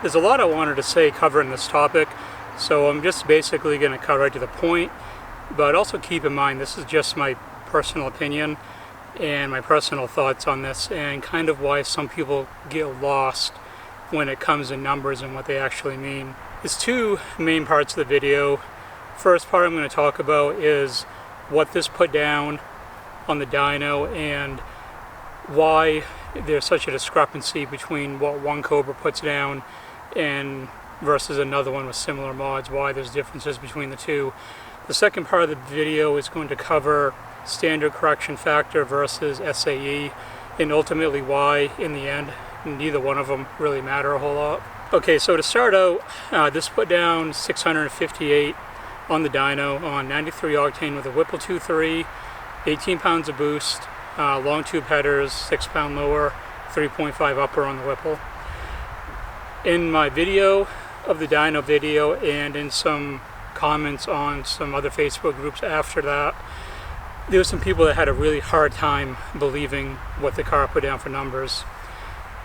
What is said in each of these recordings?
There's a lot I wanted to say covering this topic, so I'm just basically going to cut right to the point, but also keep in mind this is just my personal opinion and my personal thoughts on this, and kind of why some people get lost when it comes to numbers and what they actually mean. There's two main parts of the video. First part I'm going to talk about is what this put down on the dyno and why there's such a discrepancy between what one Cobra puts down and versus another one with similar mods, why there's differences between the two. The second part of the video is going to cover standard correction factor versus SAE, and ultimately why in the end neither one of them really matter a whole lot. Okay, so to start out, this put down 658 on the dyno on 93 octane with a Whipple 2.3, 18 pounds of boost, long tube headers, 6 pound lower, 3.5 upper on the Whipple. In my video of the dyno video and in some comments on some other Facebook groups after that, there were some people that had a really hard time believing what the car put down for numbers.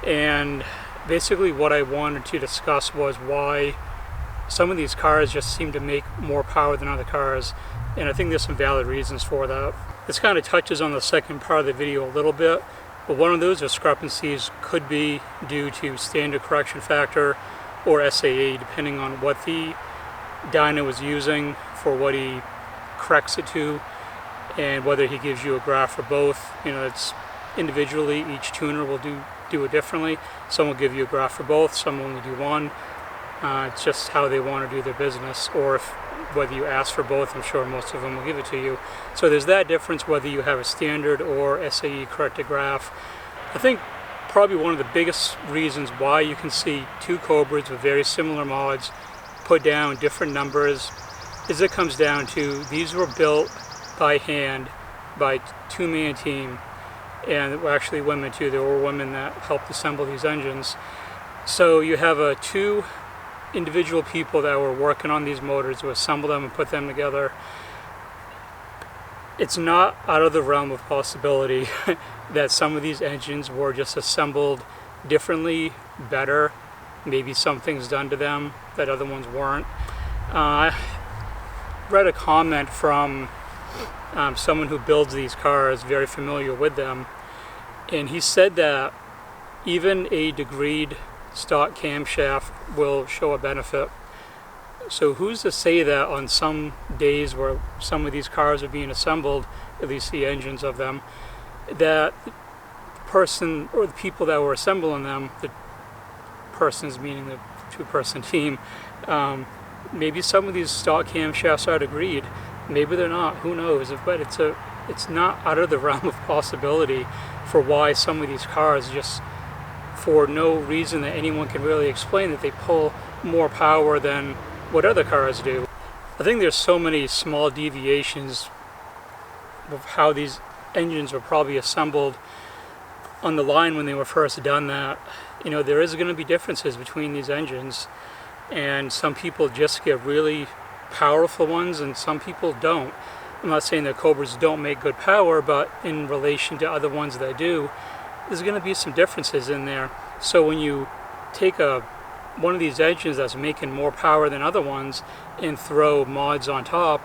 And basically what I wanted to discuss was why some of these cars just seem to make more power than other cars, and I think there's some valid reasons for that. This kind of touches on the second part of the video a little bit, but one of those discrepancies could be due to standard correction factor or SAE, depending on what the dyno is using for what he corrects it to, and whether he gives you a graph for both. You know, it's individually, each tuner will do it differently. Some will give you a graph for both, some will only do one. It's just how they want to do their business, or whether you ask for both, I'm sure most of them will give it to you. So there's that difference whether you have a standard or SAE corrected graph. I think probably one of the biggest reasons why you can see two Cobras with very similar mods put down different numbers is it comes down to these were built by hand by two-man team, and actually women too. There were women that helped assemble these engines. So you have two individual people that were working on these motors to assemble them and put them together. It's not out of the realm of possibility that some of these engines were just assembled differently, better, maybe some things done to them that other ones weren't. I read a comment from someone who builds these cars, very familiar with them, and he said that even a degreed stock camshaft will show a benefit. So who's to say that on some days where some of these cars are being assembled, at least the engines of them, that the person or the people that were assembling them, the persons meaning the two-person team, maybe some of these stock camshafts are degreed, maybe they're not, who knows, but it's not out of the realm of possibility for why some of these cars just, for no reason that anyone can really explain, that they pull more power than what other cars do. I think there's so many small deviations of how these engines were probably assembled on the line when they were first done that, you know, there is going to be differences between these engines, and some people just get really powerful ones and some people don't. I'm not saying that Cobras don't make good power, but in relation to other ones that do, there's going to be some differences in there. So when you take one of these engines that's making more power than other ones and throw mods on top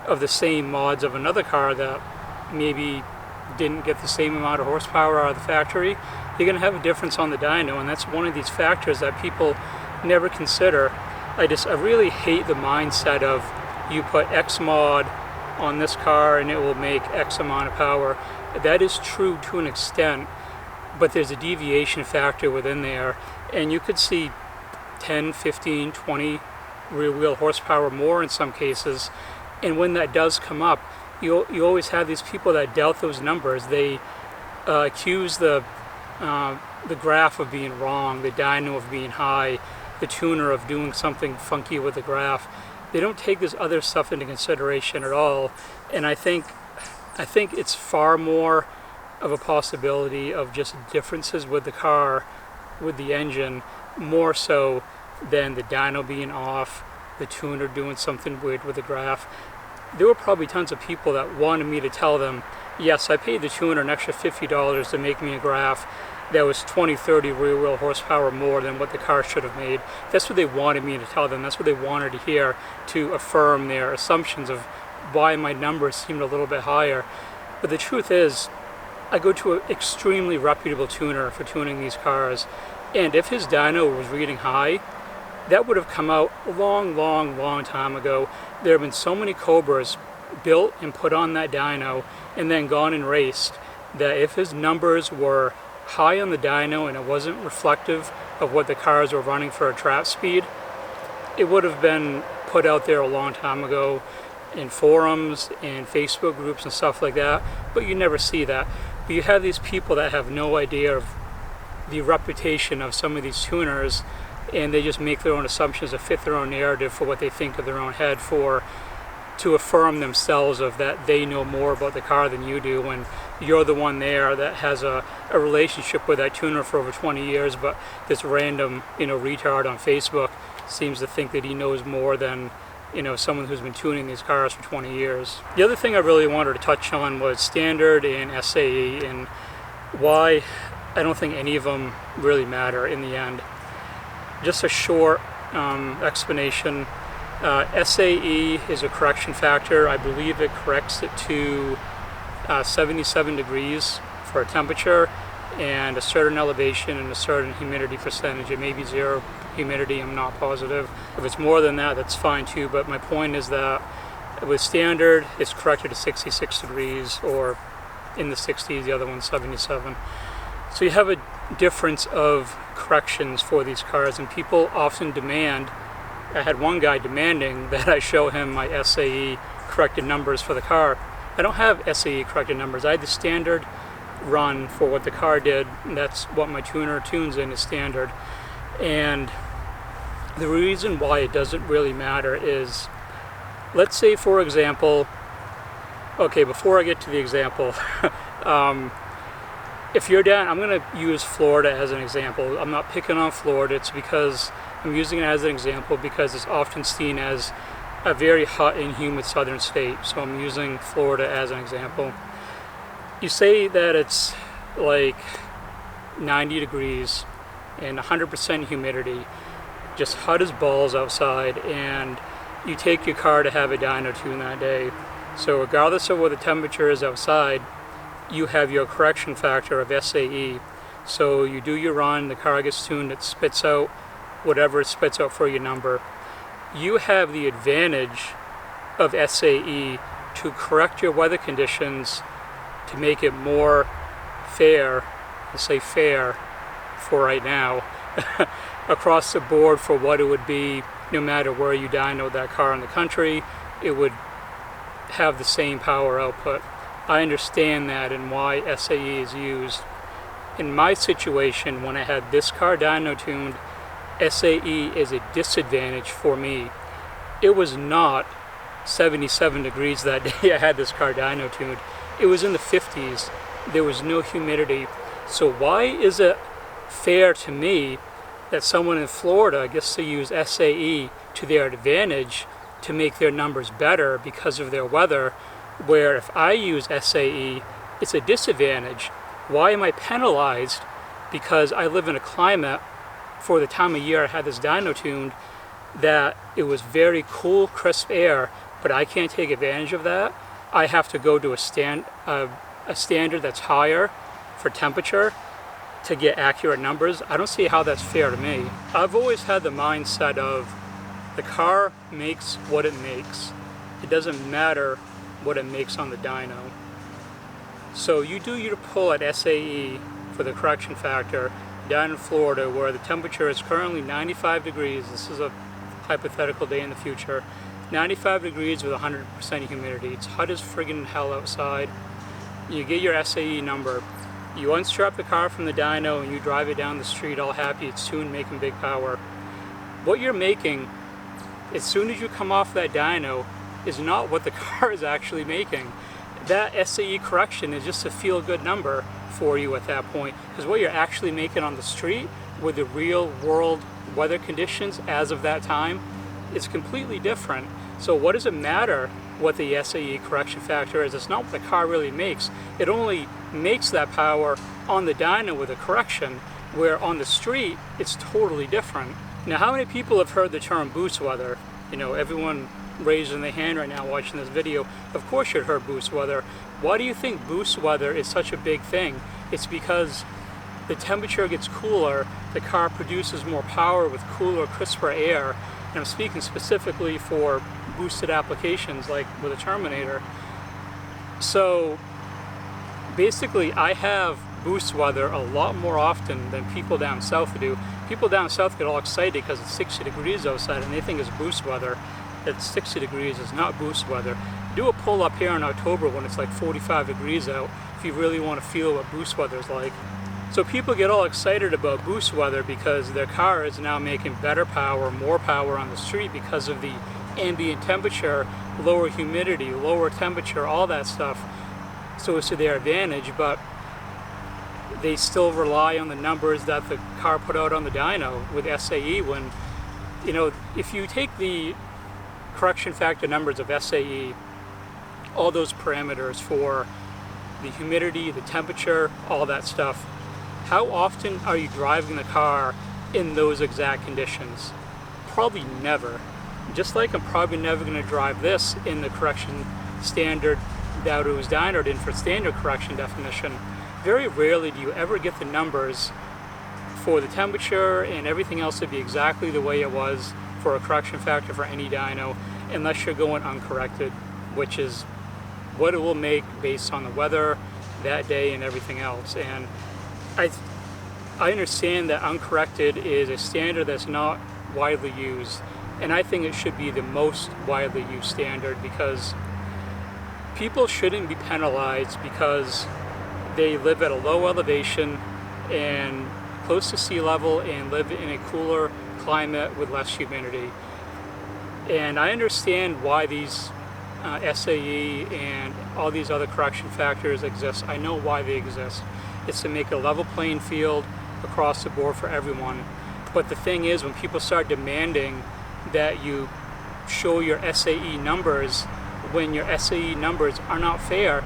of the same mods of another car that maybe didn't get the same amount of horsepower out of the factory, you're going to have a difference on the dyno, and that's one of these factors that people never consider. I really hate the mindset of you put X mod on this car and it will make X amount of power. That is true to an extent, but there's a deviation factor within there, and you could see 10, 15, 20 rear wheel horsepower more in some cases. And when that does come up, you always have these people that doubt those numbers. They accuse the graph of being wrong, the dyno of being high, the tuner of doing something funky with the graph. They don't take this other stuff into consideration at all, and I think it's far more of a possibility of just differences with the car, with the engine, more so than the dyno being off, the tuner doing something weird with the graph. There were probably tons of people that wanted me to tell them, Yes, I paid the tuner an extra $50 to make me a graph that was 20, 30 rear wheel horsepower more than what the car should have made. That's what they wanted me to tell them. That's what they wanted to hear, to affirm their assumptions of why my numbers seemed a little bit higher. But the truth is, I go to an extremely reputable tuner for tuning these cars, and if his dyno was reading high, that would have come out a long time ago. There have been so many Cobras built and put on that dyno and then gone and raced that if his numbers were high on the dyno and it wasn't reflective of what the cars were running for a trap speed, it would have been put out there a long time ago in forums and Facebook groups and stuff like that, but you never see that. But you have these people that have no idea of the reputation of some of these tuners, and they just make their own assumptions to fit their own narrative for what they think of their own head for, to affirm themselves of that they know more about the car than you do, when you're the one there that has a relationship with that tuner for over 20 years, but this random, retard on Facebook seems to think that he knows more than, someone who's been tuning these cars for 20 years. The other thing I really wanted to touch on was standard and SAE, and why I don't think any of them really matter in the end. Just a short explanation. SAE is a correction factor. I believe it corrects it to 77 degrees for a temperature and a certain elevation and a certain humidity percentage. It may be zero humidity, I'm not positive. If it's more than that, that's fine too, but my point is that with standard, it's corrected to 66 degrees, or in the 60s, the other one's 77. So you have a difference of corrections for these cars, and people often demand, I had one guy demanding that I show him my SAE corrected numbers for the car. I don't have SAE corrected numbers. I had the standard run for what the car did, and that's what my tuner tunes in, is standard. And the reason why it doesn't really matter is, let's say for example, okay, before I get to the example, if you're down, I'm going to use Florida as an example. I'm not picking on Florida, it's because I'm using it as an example because it's often seen as a very hot and humid southern state, so I'm using Florida as an example. You say that it's like 90 degrees and 100% humidity, just hot as balls outside, and you take your car to have a dyno tune that day. So regardless of what the temperature is outside, you have your correction factor of SAE. So you do your run, the car gets tuned, it spits out whatever it spits out for your number. You have the advantage of SAE to correct your weather conditions to make it more fair, I'll say fair for right now, across the board for what it would be no matter where you dyno that car in the country. It would have the same power output. I understand that and why SAE is used. In my situation, when I had this car dyno tuned, SAE is a disadvantage for me. It was not 77 degrees that day I had this car dyno tuned. It was in the 50s. There was no humidity. So why is it fair to me that someone in Florida gets to use SAE to their advantage to make their numbers better because of their weather, where if I use SAE, it's a disadvantage? Why am I penalized because I live in a climate for the time of year I had this dyno tuned that it was very cool, crisp air, but I can't take advantage of that? I have to go to a standard that's higher for temperature to get accurate numbers. I don't see how that's fair to me. I've always had the mindset of the car makes what it makes. It doesn't matter what it makes on the dyno. So you do your pull at SAE for the correction factor down in Florida, where the temperature is currently 95 degrees. This is a hypothetical day in the future. 95 degrees with 100% humidity. It's hot as friggin' hell outside. You get your SAE number. You unstrap the car from the dyno and you drive it down the street all happy. It's tuned, making big power. What you're making, as soon as you come off that dyno, is not what the car is actually making. That SAE correction is just a feel-good number for you at that point, because what you're actually making on the street with the real world weather conditions as of that time is completely different. So what does it matter what the SAE correction factor is. It's not what the car really makes. It only makes that power on the dyno with a correction, where on the street it's totally different. Now, how many people have heard the term boost weather? You know, everyone raising their hand right now watching this video, of course you've heard boost weather. Why do you think boost weather is such a big thing? It's because the temperature gets cooler, the car produces more power with cooler, crisper air, and I'm speaking specifically for boosted applications like with a Terminator. So basically I have boost weather a lot more often than people down south do. People down south get all excited because it's 60 degrees outside and they think it's boost weather. It's 60 degrees is not boost weather. Do a pull up here in October when it's like 45 degrees out if you really want to feel what boost weather is like. So people get all excited about boost weather because their car is now making better power, more power on the street because of the ambient temperature, lower humidity, lower temperature, all that stuff. So it's to their advantage, but they still rely on the numbers that the car put out on the dyno with SAE when, you know, if you take the correction factor numbers of SAE, all those parameters for the humidity, the temperature, all that stuff, how often are you driving the car in those exact conditions? Probably never. Just like I'm probably never going to drive this in the correction standard that it was dynoed in for standard correction definition. Very rarely do you ever get the numbers for the temperature and everything else to be exactly the way it was for a correction factor for any dyno, unless you're going uncorrected, which is what it will make based on the weather that day and everything else. And I understand that uncorrected is a standard that's not widely used, and I think it should be the most widely used standard because people shouldn't be penalized because they live at a low elevation and close to sea level and live in a cooler climate with less humidity. And I understand why these SAE and all these other correction factors exist. I know why they exist. It's to make a level playing field across the board for everyone. But the thing is, when people start demanding that you show your SAE numbers when your SAE numbers are not fair,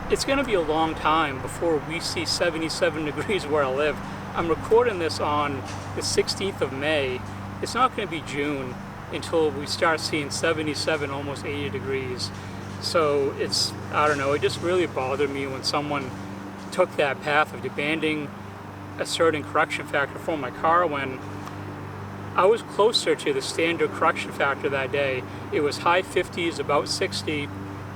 it's going to be a long time before we see 77 degrees where I live. I'm recording this on the 16th of May. It's not going to be June until we start seeing 77, almost 80 degrees. So it's, I don't know, it just really bothered me when someone took that path of demanding a certain correction factor for my car when I was closer to the standard correction factor that day. It was high 50s, about 60,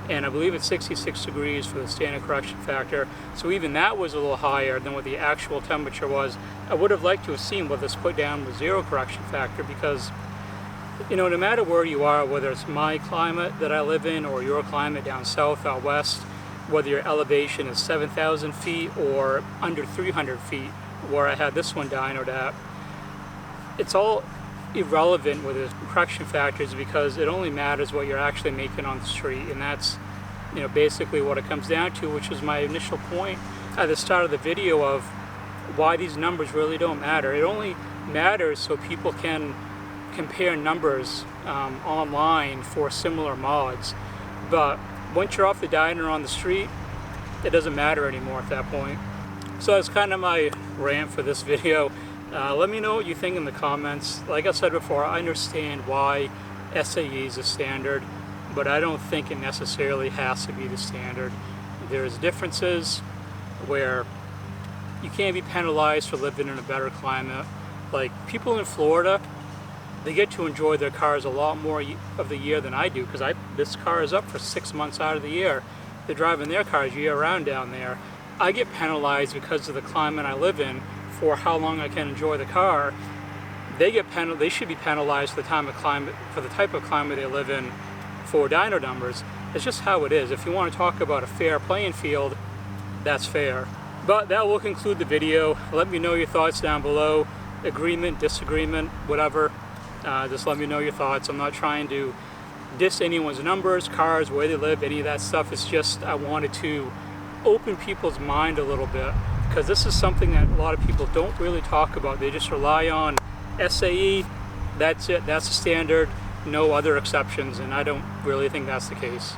and I believe it's 66 degrees for the standard correction factor. So even that was a little higher than what the actual temperature was. I would have liked to have seen what this put down with zero correction factor because, you know, no matter where you are, whether it's my climate that I live in or your climate down south, out west, whether your elevation is 7,000 feet or under 300 feet, where I had this one dynoed at, it's all irrelevant with the correction factors because it only matters what you're actually making on the street, and that's, you know, basically what it comes down to, which is my initial point at the start of the video of why these numbers really don't matter. It only matters so people can compare numbers online for similar mods, but once you're off the dyno on the street, it doesn't matter anymore at that point. So that's kind of my rant for this video. Let me know what you think in the comments. Like I said before, I understand why SAE is a standard, but I don't think it necessarily has to be the standard. There's differences where you can't be penalized for living in a better climate. Like people in Florida, they get to enjoy their cars a lot more of the year than I do because this car is up for 6 months out of the year. They're driving their cars year-round down there. I get penalized because of the climate I live in for how long I can enjoy the car. They should be penalized for the type of climate they live in for dyno numbers. It's just how it is. If you want to talk about a fair playing field, that's fair. But that will conclude the video. Let me know your thoughts down below. Agreement, disagreement, whatever. Just let me know your thoughts. I'm not trying to diss anyone's numbers, cars, where they live, any of that stuff. It's just I wanted to open people's mind a little bit because this is something that a lot of people don't really talk about. They just rely on SAE, that's it, that's the standard, no other exceptions, and I don't really think that's the case.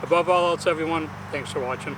Above all else, everyone, thanks for watching.